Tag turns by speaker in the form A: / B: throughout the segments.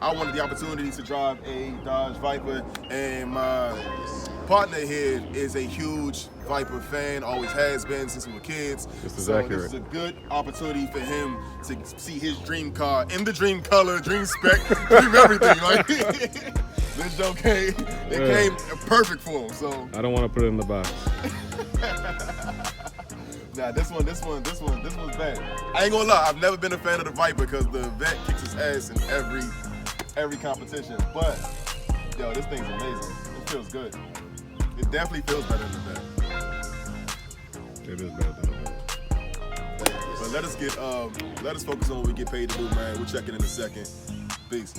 A: I wanted the opportunity to drive a Dodge Viper, and my partner here is a huge Viper fan, always has been since we were kids.
B: This is
A: so
B: accurate.
A: This is a good opportunity for him to see his dream car in the dream color, dream spec, dream everything. Like this joke came, came perfect for him. So
B: I don't want to put it in the box.
A: Nah, this one's bad. I ain't gonna lie, I've never been a fan of the Viper because the vet kicks his ass in every competition. But yo, this thing's amazing. It feels good. It definitely feels better than the vet.
B: It is better than the vet.
A: But let us focus on what we get paid to do, man. We'll check it in a second. Peace.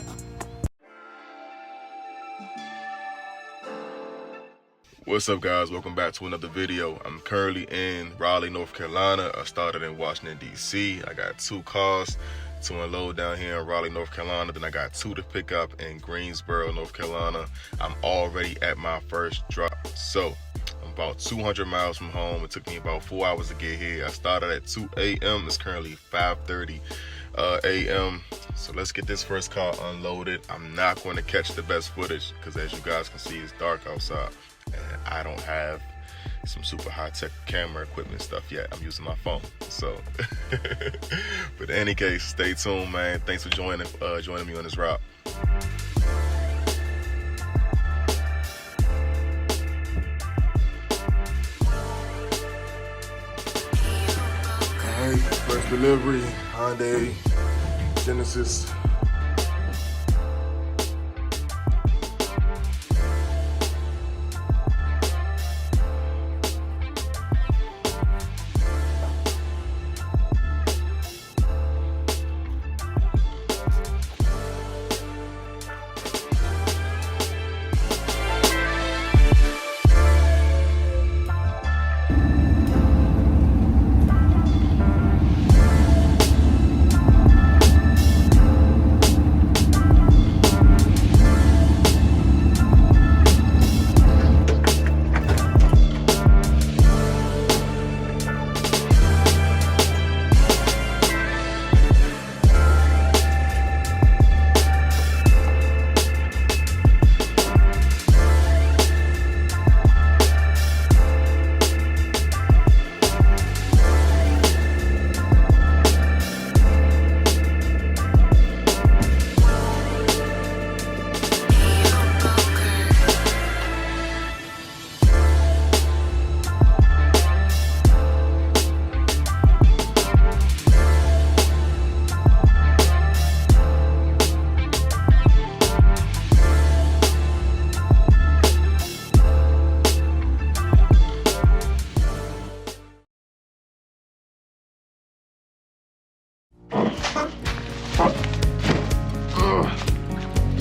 A: What's up, guys? Welcome back to another video. I'm currently in Raleigh, North Carolina. I started in Washington, D.C. I got 2 cars to unload down here in Raleigh, North Carolina. Then I got 2 to pick up in Greensboro, North Carolina. I'm already at my first drop. So I'm about 200 miles from home. It took me about 4 hours to get here. I started at 2 a.m. It's currently 5:30 a.m. So let's get this first car unloaded. I'm not going to catch the best footage because, as you guys can see, it's dark outside. And I don't have some super high-tech camera equipment stuff yet. I'm using my phone. So, but in any case, stay tuned, man. Thanks for joining me on this route. Okay, first delivery, Hyundai Genesis.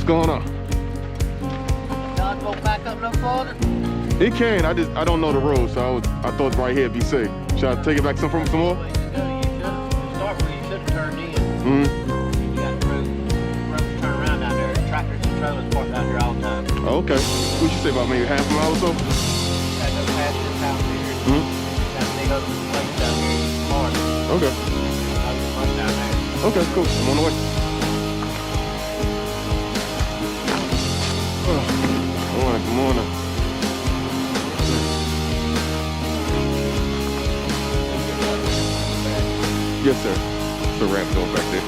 B: What's going on?
C: Dodge won't back up no farther?
B: It can. I don't know the road, so I thought right here would be safe. Should I take it back some more?
C: You should have. To start with, you should have turned in.
B: Mm-hmm.
C: You got the road to turn around down there. Tractors and trailers parked out here all the time.
B: Oh, okay. What you say about maybe half a mile or so?
C: Got no pasture out here.
B: Mm-hmm.
C: Got a big open place down here in Florida.
B: Okay.
C: Open down there.
B: Okay, cool. I'm on the way. Good morning. Yes, sir. The ramp going back there.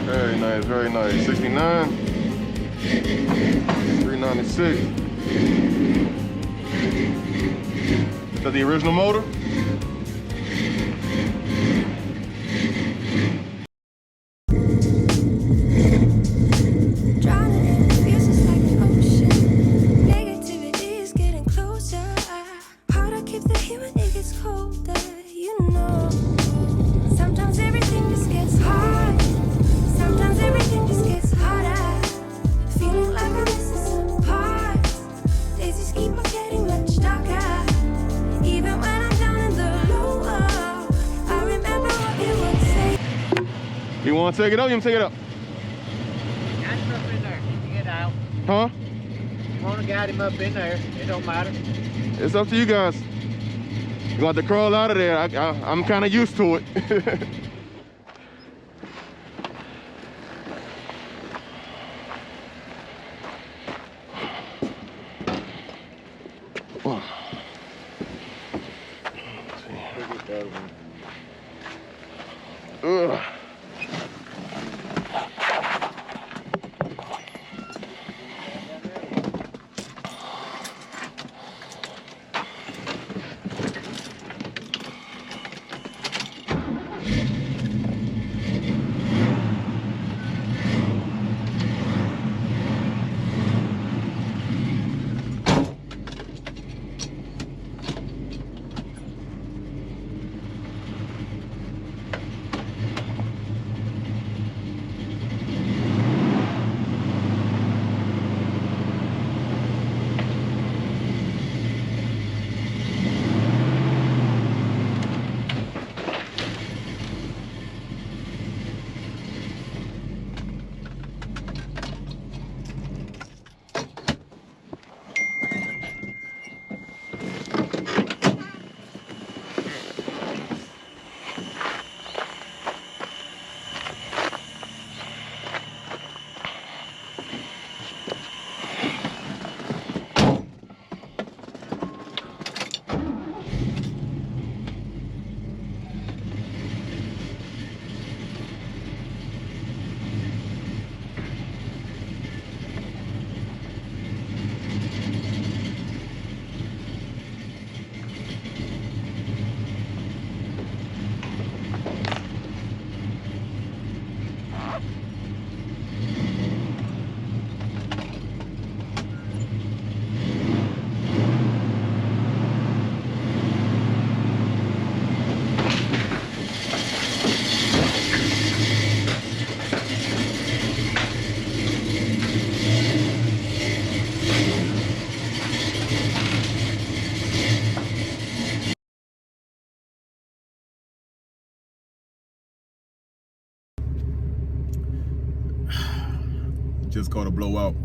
B: Very nice, very nice. 69, 396. Is that the original motor?
D: Even when I'm down in the low, I
B: You want to take it up? You want to take it up?
C: Got him up in there. You get out.
B: Huh?
C: You want to guide him up in there. It don't matter.
B: It's up to you guys. You got to crawl out of there. I'm kind of used to it. Ugh.
A: Just caught a blowout.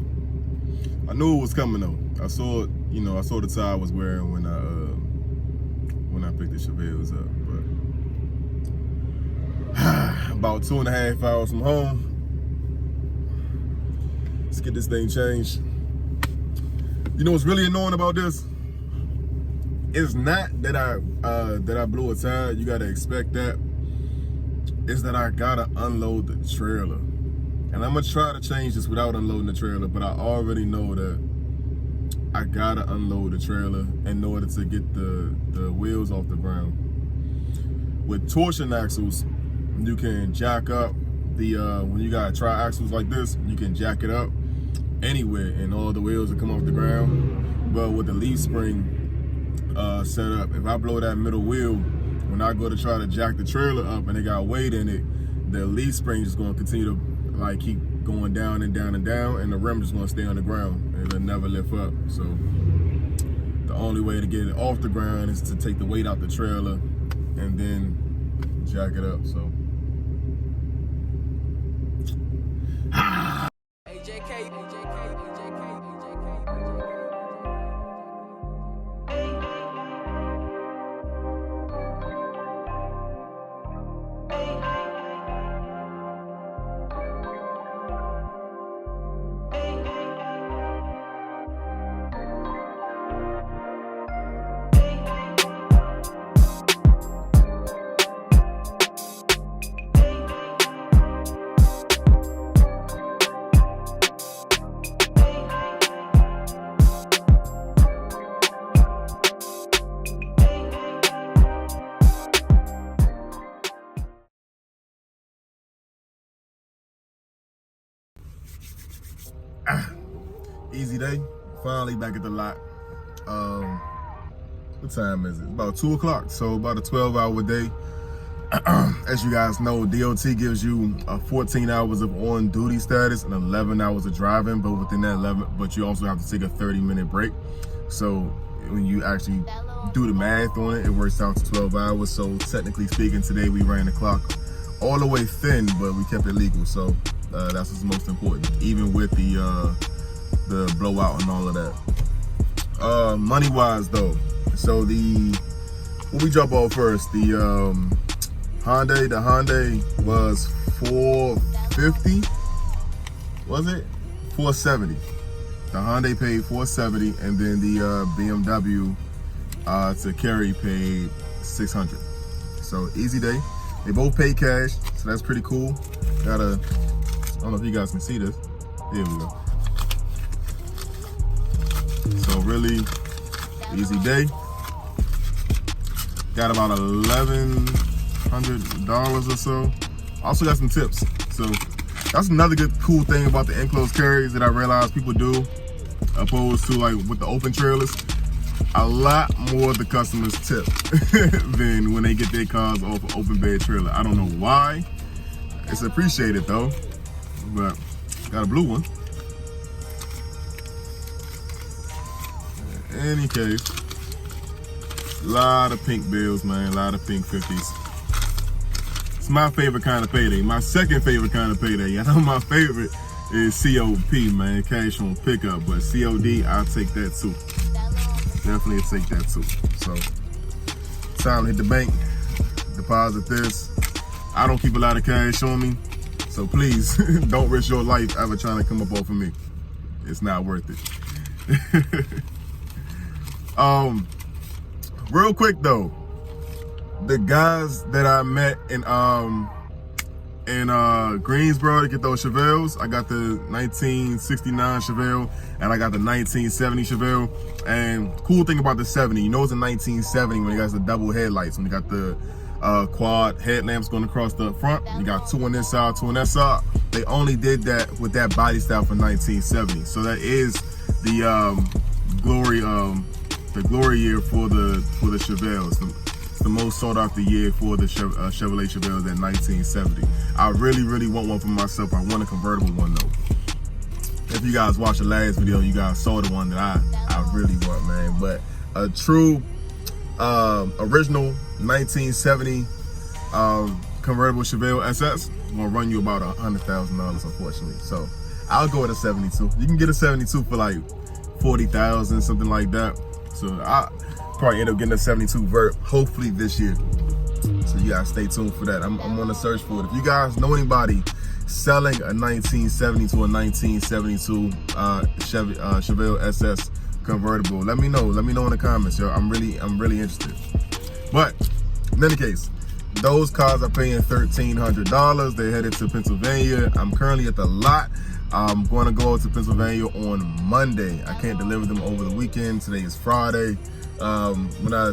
A: I knew it was coming though. I saw it, you know, I saw the tire I was wearing when I picked the Chevelle's up. But about 2.5 hours from home. Let's get this thing changed. You know what's really annoying about this? It's not that I blew a tire. You gotta expect that. It's that I gotta unload the trailer. And I'm gonna try to change this without unloading the trailer, but I already know that I gotta unload the trailer in order to get the wheels off the ground. With torsion axles, you can jack up the, when you got tri-axles like this, you can jack it up anywhere and all the wheels will come off the ground. But with the leaf spring set up, if I blow that middle wheel, when I go to try to jack the trailer up and it got weight in it, the leaf spring is gonna continue to like keep going down and down and down, and the rim is gonna stay on the ground and it'll never lift up. So the only way to get it off the ground is to take the weight out the trailer and then jack it up. So easy day, finally back at the lot. What time is it? About 2 o'clock, so about a 12-hour day. As you guys know, DOT gives you 14 hours of on-duty status and 11 hours of driving, but within that 11, but you also have to take a 30-minute break. So when you actually do the math on it, it works out to 12 hours. So technically speaking, today we ran the clock all the way thin, but we kept it legal. So that's what's most important, even with the blowout and all of that. Money wise though, so what we drop off first, the Hyundai was $450, was it? $470. The Hyundai paid $470, and then the BMW to carry paid $600. So easy day. They both paid cash, so that's pretty cool. I don't know if you guys can see this. Here we go. So really easy day. Got about $1,100 or so. Also got some tips. So that's another good cool thing about the enclosed carries that I realized people do, opposed to like with the open trailers. A lot more of the customers tip than when they get their cars off an open bed trailer. I don't know why. It's appreciated though, but got a blue one. In any case, a lot of pink bills, man, a lot of pink 50s. It's my favorite kind of payday. My second favorite kind of payday. I know my favorite is COP, man, cash on pickup, but COD, I'll take that too. Definitely take that too. So, time to hit the bank, deposit this. I don't keep a lot of cash on me, so please don't risk your life ever trying to come up off of me. It's not worth it. Real quick though, the guys that I met in Greensboro to get those Chevelles, I got the 1969 Chevelle and I got the 1970 Chevelle. And cool thing about the 70, you know it's a 1970 when it got the double headlights, when you got the quad headlamps going across the front. You got two on this side, two on that side. They only did that with that body style for 1970. So that is the glory year for the Chevelles. It's the most sought after year for the Chevrolet Chevelle in 1970. I really want one for myself. I want a convertible one though. If you guys watched the last video, you guys saw the one that I really want, man. But a true original 1970 convertible Chevelle SS gonna run you about $100,000, unfortunately. So I'll go with a 72. You can get a 72 for like 40,000, something like that. So I probably end up getting a 72 vert, hopefully this year. So you guys stay tuned for that. I'm on the search for it. If you guys know anybody selling a 1970 to a 1972 Chevelle SS convertible, let me know. Let me know in the comments, yo. I'm really interested. But in any case, those cars are paying $1,300. They're headed to Pennsylvania. I'm currently at the lot. I'm going to go to Pennsylvania on Monday. I can't deliver them over the weekend. Today is Friday. When I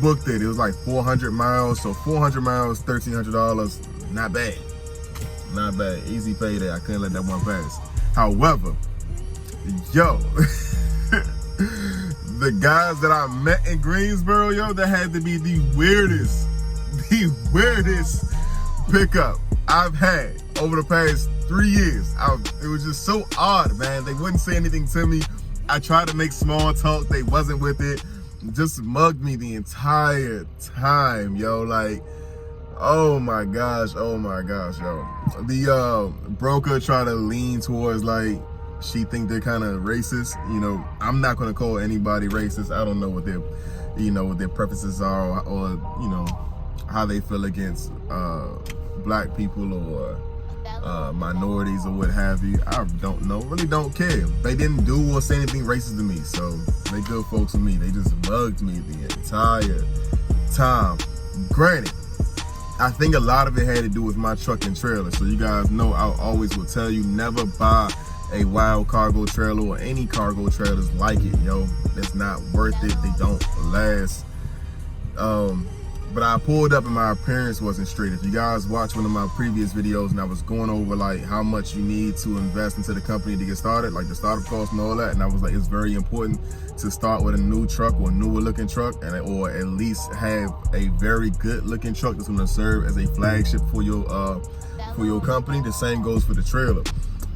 A: booked it, it was like 400 miles. So 400 miles, $1,300. Not bad. Not bad. Easy payday. I couldn't let that one pass. However, yo, the guys that I met in Greensboro, yo, that had to be the weirdest pickup I've had over the past 3 years. It was just so odd, man. They wouldn't say anything to me. I tried to make small talk. They wasn't with it. Just mugged me the entire time, yo. Like, oh my gosh, yo. The broker tried to lean towards like she think they're kind of racist. You know, I'm not gonna call anybody racist. I don't know what their, what their preferences are, or how they feel against black people or minorities or what have you. I don't know, really don't care. They didn't do or say anything racist to me, so they good folks with me. They just mugged me the entire time. Granted, I think a lot of it had to do with my truck and trailer. So you guys know I always will tell you, never buy a wild cargo trailer or any cargo trailers like it, yo. It's not worth it. They don't last. But I pulled up and my appearance wasn't straight. If you guys watch one of my previous videos and I was going over like how much you need to invest into the company to get started, like the startup cost and all that, and I was like, it's very important to start with a new truck or newer looking truck, or at least have a very good looking truck that's going to serve as a flagship for your company. The same goes for the trailer.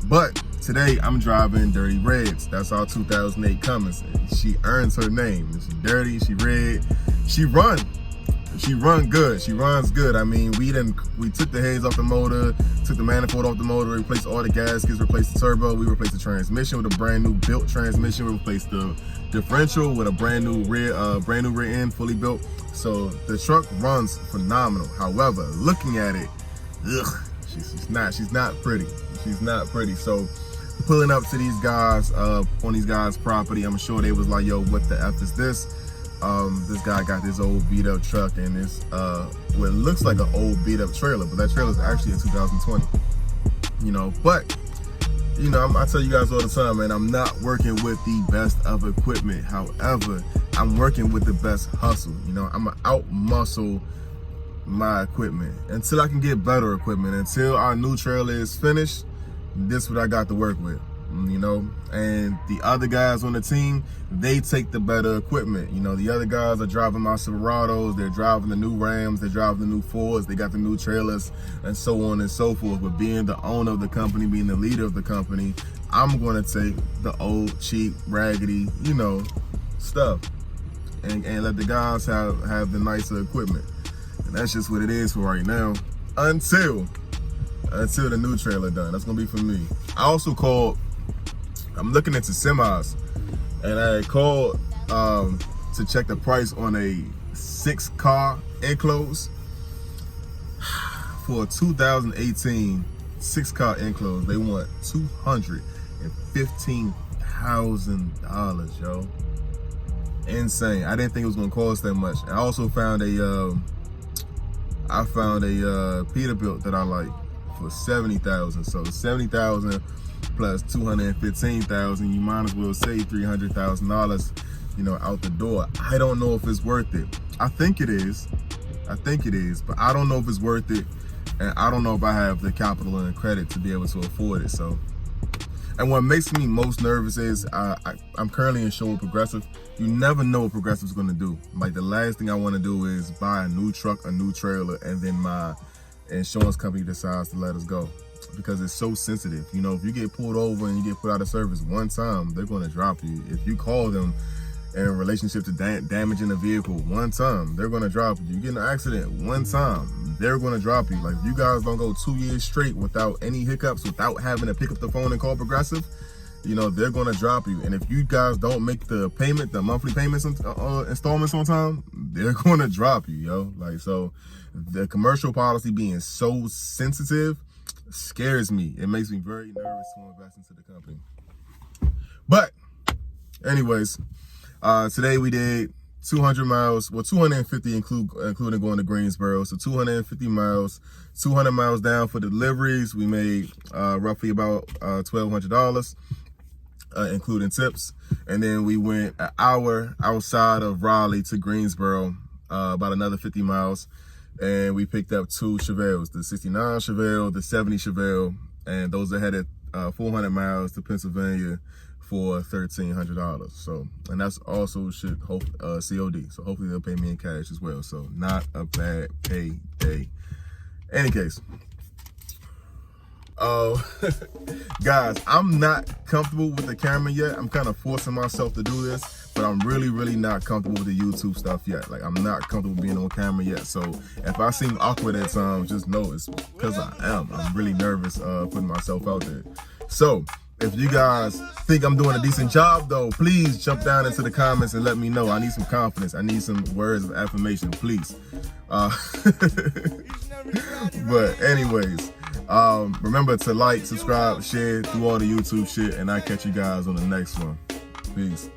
A: But today I'm driving Dirty Reds. That's our 2008 Cummins. She earns her name. She's dirty, she red, she run.
B: she run good. She runs good. I mean, we took the heads off the motor, took the manifold off the motor, replaced all the gaskets, replaced the turbo. We replaced the transmission with a brand new built transmission. We replaced the differential with a brand new rear end, fully built. So the truck runs phenomenal. However, looking at it, ugh, she's not pretty. She's not pretty. So pulling up to these guys on these guys' property, I'm sure they was like, yo, what the F is this? This guy got this old beat up truck and this what looks like an old beat up trailer, but that trailer is actually a 2020. You know, but you know, I tell you guys all the time, man, I'm not working with the best of equipment. However, I'm working with the best hustle. You know, I'm gonna out muscle my equipment until I can get better equipment. Until our new trailer is finished, this is what I got to work with. You know, and the other guys on the team, they take the better equipment. You know, the other guys are driving my Silverados, they're driving the new Rams, they're driving the new Fords, they got the new trailers, and so on and so forth. But being the owner of the company, being the leader of the company, I'm going to take the old, cheap, raggedy, you know, stuff, and let the guys have the nicer equipment. And that's just what it is for right now, until the new trailer done. That's gonna be for me. I also called. I'm looking into semis, and I called to check the price on a 6-car enclosed for a 2018 6-car enclosed. They want $215,000, yo. Insane. I didn't think it was gonna cost that much. I also found a Peterbilt that I like for $70,000. So $70,000 plus $215,000, you might as well save $300,000, you know, out the door. I don't know if it's worth it. I think it is, but I don't know if it's worth it, and I don't know if I have the capital and the credit to be able to afford it. So, and what makes me most nervous is I'm currently insured with Progressive. You never know what Progressive's gonna do. Like, the last thing I wanna do is buy a new truck, a new trailer, and then my insurance company decides to let us go, because it's so sensitive. You know, if you get pulled over and you get put out of service one time, they're going to drop you. If you call them in relationship to damaging a vehicle one time, they're going to drop you. You get in an accident one time, they're going to drop you. Like, if you guys don't go 2 years straight without any hiccups, without having to pick up the phone and call Progressive, you know, they're going to drop you. And if you guys don't make the payment, the monthly payments, installments on time, they're going to drop you, yo. Like, so the commercial policy being so sensitive scares me. It makes me very nervous to invest into the company. But anyways, today we did 200 miles, well, 250 including going to Greensboro. So 250 miles, 200 miles down for deliveries. We made roughly about $1,200, including tips. And then we went an hour outside of Raleigh to Greensboro, about another 50 miles. And we picked up 2 Chevelles, the 69 Chevelle, the 70 Chevelle, and those are headed 400 miles to Pennsylvania for $1,300. So, and that's also COD. So hopefully they'll pay me in cash as well. So not a bad payday. Any case, guys, I'm not comfortable with the camera yet. I'm kind of forcing myself to do this, but I'm really not comfortable with the YouTube stuff yet. Like, I'm not comfortable being on camera yet. So if I seem awkward at times, just know it's because I am. I'm really nervous putting myself out there. So if you guys think I'm doing a decent job, though, please jump down into the comments and let me know. I need some confidence. I need some words of affirmation, please. But anyways, remember to like, subscribe, share, do all the YouTube shit, and I'll catch you guys on the next one. Peace.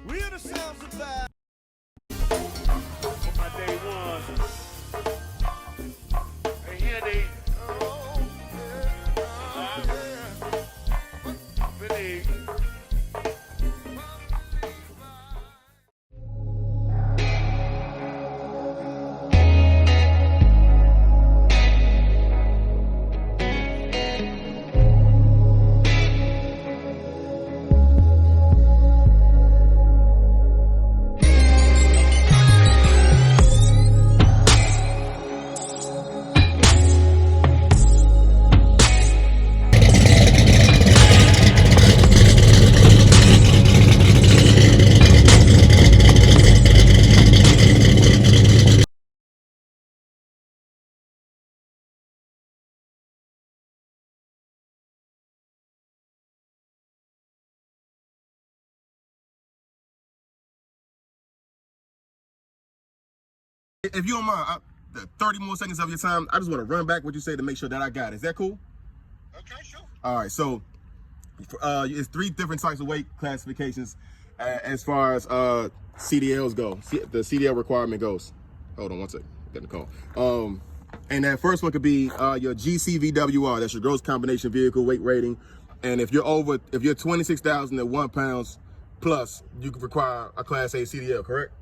B: If you don't mind, 30 more seconds of your time, I just want to run back what you said to make sure that I got it. Is that cool?
D: Okay, sure.
B: All right, so it's 3 different types of weight classifications as far as CDLs go. The CDL requirement goes. Hold on one second. Getting a call. And that first one could be your GCVWR. That's your gross combination vehicle weight rating. And if you're 26,001 pounds plus, you can require a Class A CDL, correct?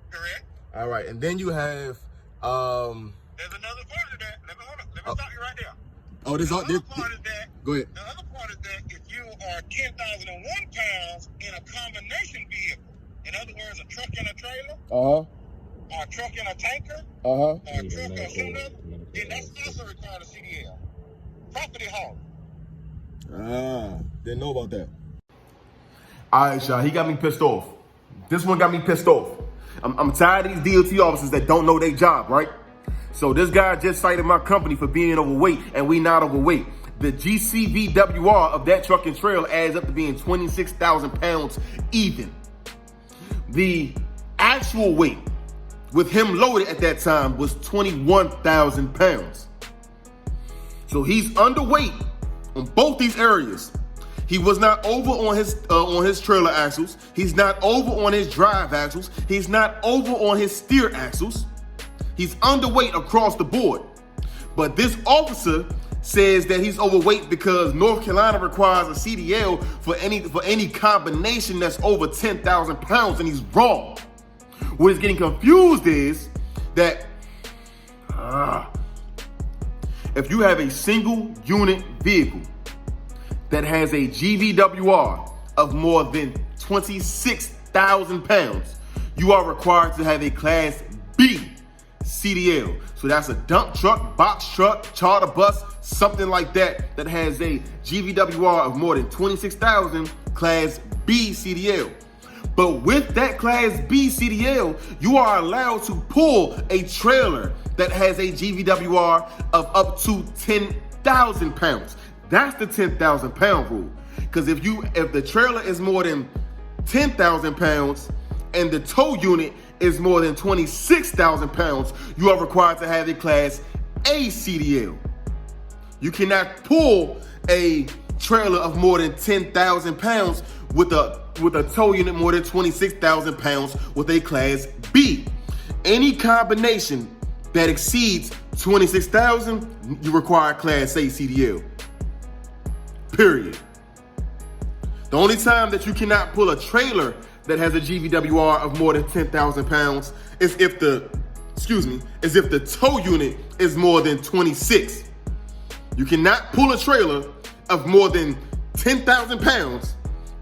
D: Correct.
B: All right, and then you have
D: there's another part of that. Let me stop you right there.
B: Oh,
D: The other part is that.
B: Go ahead.
D: The other part is that if you are 10,001 pounds in a combination vehicle, in other words, a truck and a trailer, or a truck and a tanker, or a truck or shooter, then that's also required a CDL. Property haul.
B: Didn't know about that. All right, y'all, he got me pissed off. This one got me pissed off. I'm tired of these DOT officers that don't know their job, right? So this guy just cited my company for being overweight, and we not overweight. The GCVWR of that truck and trailer adds up to being 26,000 pounds even. The actual weight with him loaded at that time was 21,000 pounds. So he's underweight on both these areas. He was not over on his trailer axles. He's not over on his drive axles. He's not over on his steer axles. He's underweight across the board. But this officer says that he's overweight because North Carolina requires a CDL for any combination that's over 10,000 pounds, and he's wrong. What is getting confused is that if you have a single unit vehicle that has a GVWR of more than 26,000 pounds, you are required to have a Class B CDL. So that's a dump truck, box truck, charter bus, something like that that has a GVWR of more than 26,000, Class B CDL. But with that Class B CDL, you are allowed to pull a trailer that has a GVWR of up to 10,000 pounds. That's the 10,000 pound rule. Because if the trailer is more than 10,000 pounds and the tow unit is more than 26,000 pounds, you are required to have a Class A CDL. You cannot pull a trailer of more than 10,000 pounds with a tow unit more than 26,000 pounds with a Class B. Any combination that exceeds 26,000, you require a Class A CDL. Period. The only time that you cannot pull a trailer that has a GVWR of more than 10,000 pounds is if the tow unit is more than 26. You cannot pull a trailer of more than 10,000 pounds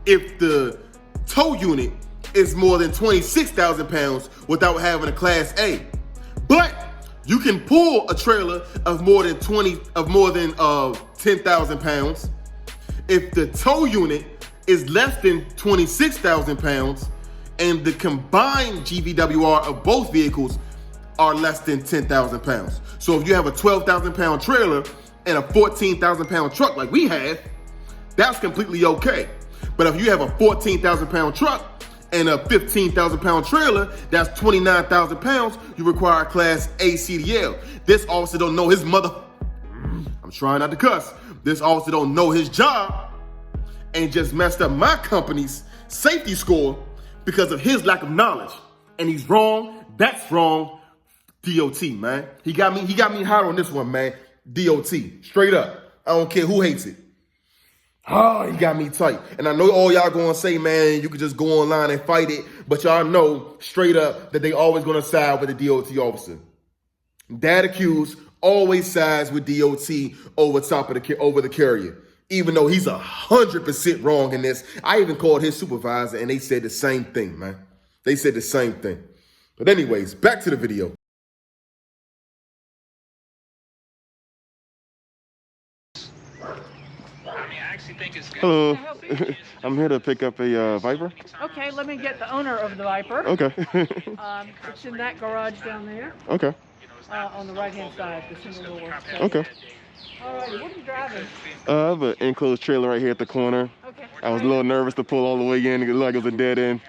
B: if the tow unit is more than 26,000 pounds without having a Class A. But you can pull a trailer of more than 10,000 pounds if the tow unit is less than 26,000 pounds and the combined GVWR of both vehicles are less than 10,000 pounds. So if you have a 12,000 pound trailer and a 14,000 pound truck like we have, that's completely okay. But if you have a 14,000 pound truck and a 15,000 pound trailer, that's 29,000 pounds, you require a Class A CDL. This officer don't know his I'm trying not to cuss. This officer don't know his job and just messed up my company's safety score because of his lack of knowledge. And he's wrong. That's wrong. DOT, man. He got me hot on this one, man. DOT, straight up. I don't care who hates it. Oh, he got me tight. And I know all y'all gonna say, man, you could just go online and fight it, but y'all know straight up that they always gonna side with the DOT officer. That accused always sides with DOT over the carrier, even though he's 100% wrong in this. I even called his supervisor and they said the same thing, man. They said the same thing. But anyways, back to the video.
A: Hello, I'm here to pick up a Viper.
E: Okay, let me get the owner of the Viper.
A: Okay.
E: It's in that garage down there.
A: Okay.
E: On the right-hand side, the single door.
A: Okay.
E: All right, what are you driving?
A: I have an enclosed trailer right here at the corner.
E: Okay.
A: I was a little nervous to pull all the way in. It looked like it was a dead end.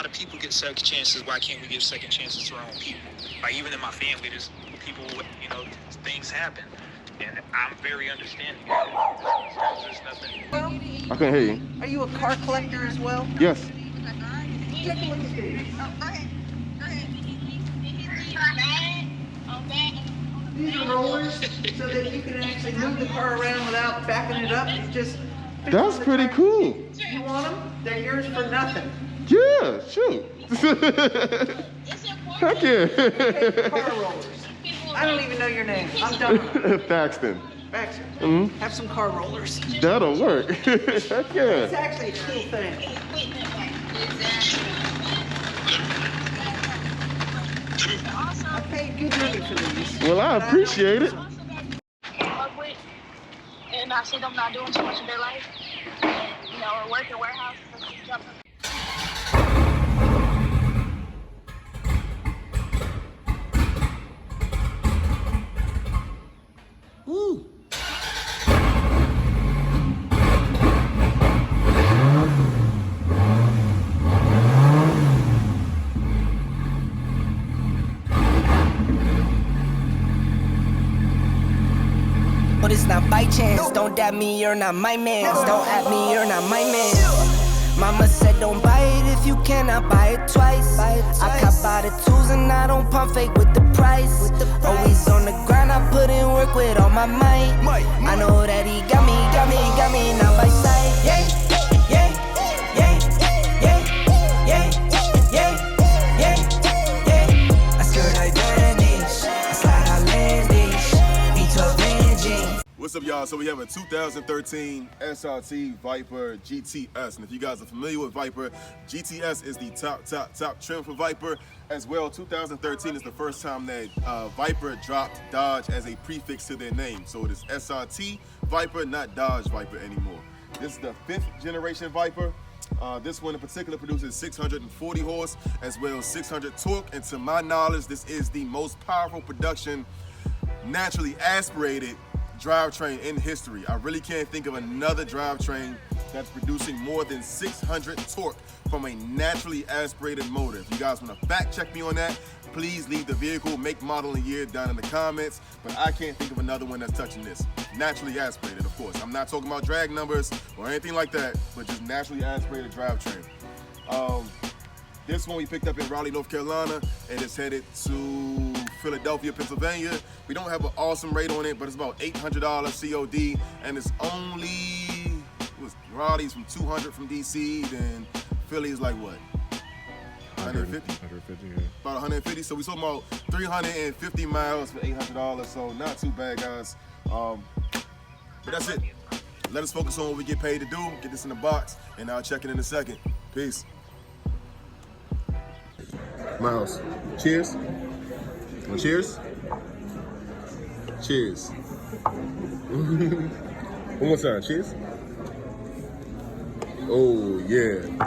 F: of people get second chances. Why can't we give second chances to our own people? Like, even in my family, there's people, you know, things happen. And I'm very understanding. There's nothing.
E: Well,
B: I couldn't hear you.
E: are you a car collector as well?
B: Yes.
E: Take a look at these. These are rollers so that you can actually move the car around without backing it up. You just
B: That's pretty cool.
E: You want them? They're yours for nothing.
B: Yeah, shoot. Heck yeah.
E: Car rollers. I don't even know your name. I'm done.
B: Thaxton.
E: Baxter.
B: Mm-hmm.
E: Have some car rollers.
B: That'll work. Heck
E: It's
B: yeah.
E: actually a cool thing. I paid good money for these.
B: Well, I appreciate it.
G: And I see them not doing too much in their life. And, you know, or work in warehouse.
B: Ooh.
H: But it's not by chance. Don't dab me, you're not my man. Don't at me, you're not my man. Mama said don't buy it if you cannot buy it twice. I cop by the tools and I don't pump fake with the price. Always on the grind, I put in work with all my might. I know that he got me, not by sight. Yeah, yeah, yeah, yeah, yeah, yeah, yeah, yeah. I skirt like vanish, I slide out landish, V12 engine.
B: What's up, y'all? So we have a 2013 SRT Viper GTS, and if you guys are familiar with Viper, GTS is the top trim for Viper. As well, 2013 is the first time that Viper dropped Dodge as a prefix to their name. So it is SRT Viper, not Dodge Viper anymore. This is the 5th generation Viper. This one in particular produces 640 horse as well as 600 torque, and to my knowledge, this is the most powerful production naturally aspirated drivetrain in history. I really can't think of another drivetrain that's producing more than 600 torque from a naturally aspirated motor. If you guys want to fact check me on that, please leave the vehicle, make, model, and year down in the comments. But I can't think of another one that's touching this. Naturally aspirated, of course. I'm not talking about drag numbers or anything like that, but just naturally aspirated drivetrain. This one we picked up in Raleigh, North Carolina, and it's headed to Philadelphia, Pennsylvania. We don't have an awesome rate on it, but it's about $800 COD, and it's only, Raleigh's from 200 from DC, then Philly is like what? 150?
A: 150, yeah.
B: About 150, so we talking about 350 miles for $800, so not too bad, guys. But that's it. Let us focus on what we get paid to do, get this in the box, and I'll check it in a second. Peace. Miles, cheers. Cheers. Cheers. One more time, cheers. Oh, yeah.